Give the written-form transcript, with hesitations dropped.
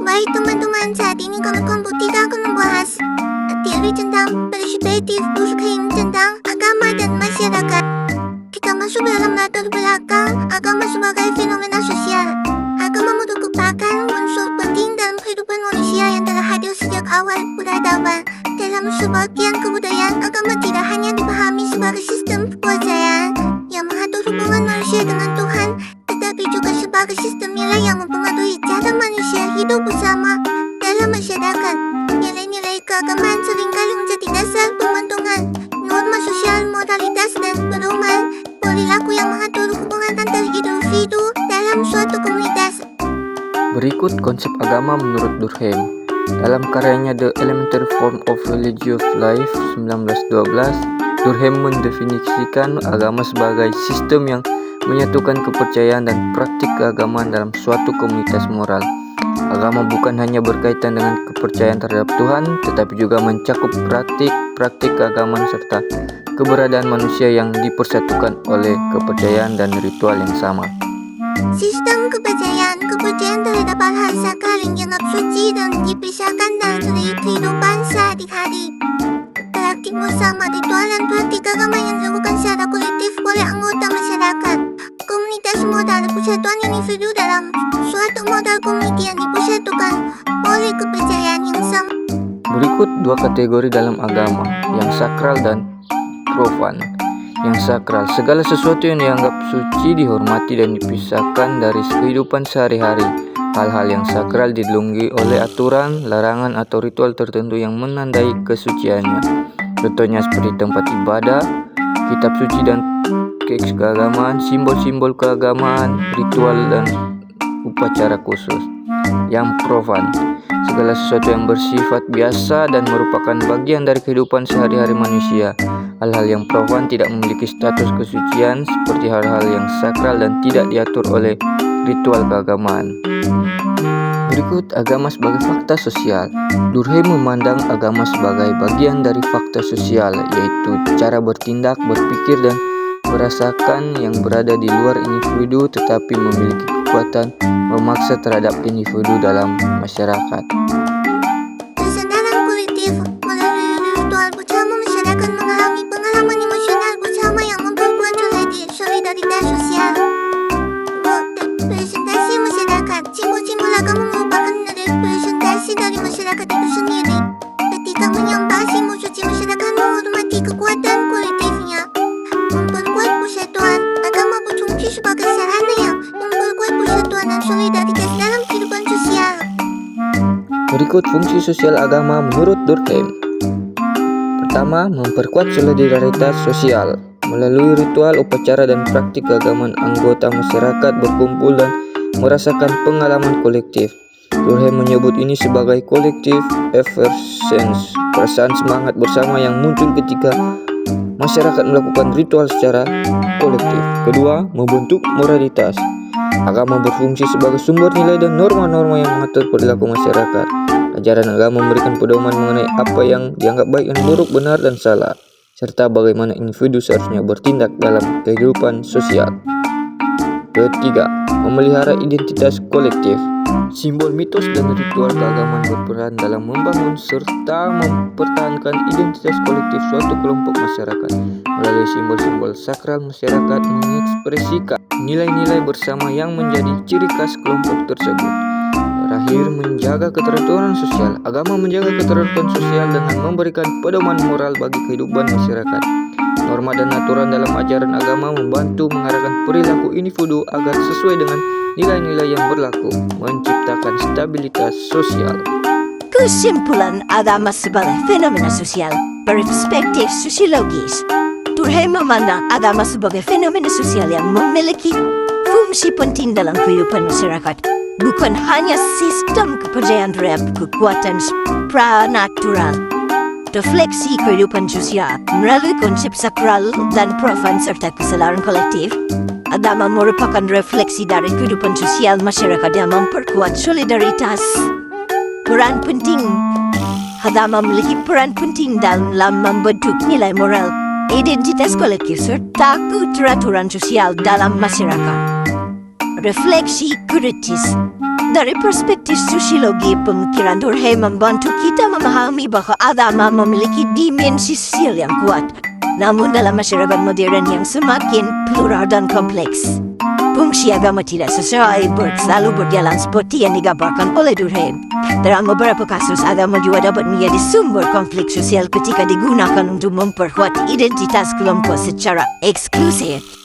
Baik teman-teman, saat ini kami kelompok 3 akan membahas teori tentang perspektif Durkheim tentang agama dan masyarakat. Kita masuk dalam latar belakang agama sebagai fenomena sosial. Agama merupakan unsur penting dalam kehidupan manusia yang telah hadir sejak awal peradaban. Dalam sebagian kebudayaan, agama tidak hanya dipahami sebagai sistem kepercayaan yang mengatur hubungan manusia dengan Tuhan, tetapi juga sebagai sistem nilai yang mempengaruhi cara manusia hidup bersama dalam masyarakat. Nilai-nilai keagamaan seringkali menjadi dasar pembentukan norma sosial, moralitas, dan pedoman perilaku yang mengatur hubungan antar individu dalam suatu komunitas. Berikut konsep agama menurut Durkheim. Dalam karyanya The Elementary Form of Religious Life 1912, Durkheim mendefinisikan agama sebagai sistem yang menyatukan kepercayaan dan praktik keagamaan dalam suatu komunitas moral. Agama bukan hanya berkaitan dengan kepercayaan terhadap Tuhan, tetapi juga mencakup praktik keagamaan serta keberadaan manusia yang dipersatukan oleh kepercayaan dan ritual yang sama. Sistem kepercayaan terhadap hal-hal sakral yang dianggap suci dan dipisahkan dari kehidupan sehari-hari. Praktik bersama ritual dan praktik agama yang dilakukan secara kolektif oleh anggota masyarakat. Komunitas modal persatuan individu dalam suatu modal komuniti yang dipersatukan oleh kepercayaan yang sama. Berikut 2 kategori dalam agama, yang sakral dan profan. Yang sakral, segala sesuatu yang dianggap suci dihormati dan dipisahkan dari kehidupan sehari-hari. Hal-hal yang sakral dilindungi oleh aturan, larangan, atau ritual tertentu yang menandai kesuciannya. Contohnya seperti tempat ibadah, kitab suci dan teks keagamaan, simbol-simbol keagamaan, ritual, dan upacara khusus. Yang profan, segala sesuatu yang bersifat biasa dan merupakan bagian dari kehidupan sehari-hari manusia. Hal-hal yang profan tidak memiliki status kesucian seperti hal-hal yang sakral dan tidak diatur oleh ritual keagamaan. Berikut agama sebagai fakta sosial. Durkheim memandang agama sebagai bagian dari fakta sosial, yaitu cara bertindak, berpikir, dan merasakan yang berada di luar individu tetapi memiliki kekuatan memaksa terhadap individu dalam masyarakat. Kesadaran kolektif melalui ritual bersama, masyarakat mengalami pengalaman emosional bersama yang memperkuat solidaritas sosial. Representasi masyarakat, simbol-simbol agama merupakan representasi dari masyarakat itu sendiri. Ketika menyembah simbol suci, masyarakat menghormati kekuatan kolektifnya. Memperkuat persatuan, agama berfungsi sebagai sarana yang memperkuat persatuan dan solidaritas dalam kehidupan sosial. Berikut fungsi sosial agama menurut Durkheim. Pertama, memperkuat solidaritas sosial. Melalui ritual, upacara, dan praktik keagamaan, anggota masyarakat berkumpul dan merasakan pengalaman kolektif. Durkheim menyebut ini sebagai collective effervescence, perasaan semangat bersama yang muncul ketika masyarakat melakukan ritual secara kolektif. Kedua, membentuk moralitas. Agama berfungsi sebagai sumber nilai dan norma-norma yang mengatur perilaku masyarakat. Ajaran agama memberikan pedoman mengenai apa yang dianggap baik dan buruk, benar dan salah, serta bagaimana individu seharusnya bertindak dalam kehidupan sosial. Ketiga, memelihara identitas kolektif. Simbol, mitos, dan ritual keagamaan berperan dalam membangun serta mempertahankan identitas kolektif suatu kelompok masyarakat. Melalui simbol-simbol sakral, masyarakat mengekspresikan nilai-nilai bersama yang menjadi ciri khas kelompok tersebut. Terakhir, menjaga keteraturan sosial. Agama menjaga keteraturan sosial dengan memberikan pedoman moral bagi kehidupan masyarakat. Norma dan aturan dalam ajaran agama membantu mengarahkan perilaku individu agar sesuai dengan nilai-nilai yang berlaku, menciptakan stabilitas sosial. Kesimpulan agama sebagai fenomena sosial berperspektif sosiologis. Durkheim memandang agama sebagai fenomena sosial yang memiliki fungsi penting dalam kehidupan masyarakat, bukan hanya sistem kepercayaan terhadap kekuatan supranatural. Refleksi kehidupan sosial melalui konsep sakral dan profan serta kesadaran kolektif. Agama merupakan refleksi dari kehidupan sosial masyarakat yang memperkuat solidaritas. Agama memiliki peran penting dalam membentuk nilai moral, identitas kolektif serta keteraturan sosial dalam masyarakat. Refleksi kritis Dari perspektif sosiologi pemikiran Durkheim membantu kita memahami bahwa agama memiliki dimensi sosial yang kuat. Namun dalam masyarakat modern yang semakin plural dan kompleks, fungsi agama tidak selalu berjalan seperti yang digambarkan oleh Durkheim. Dalam beberapa kasus, agama juga dapat menjadi sumber konflik sosial ketika digunakan untuk memperkuat identitas kelompok secara eksklusif.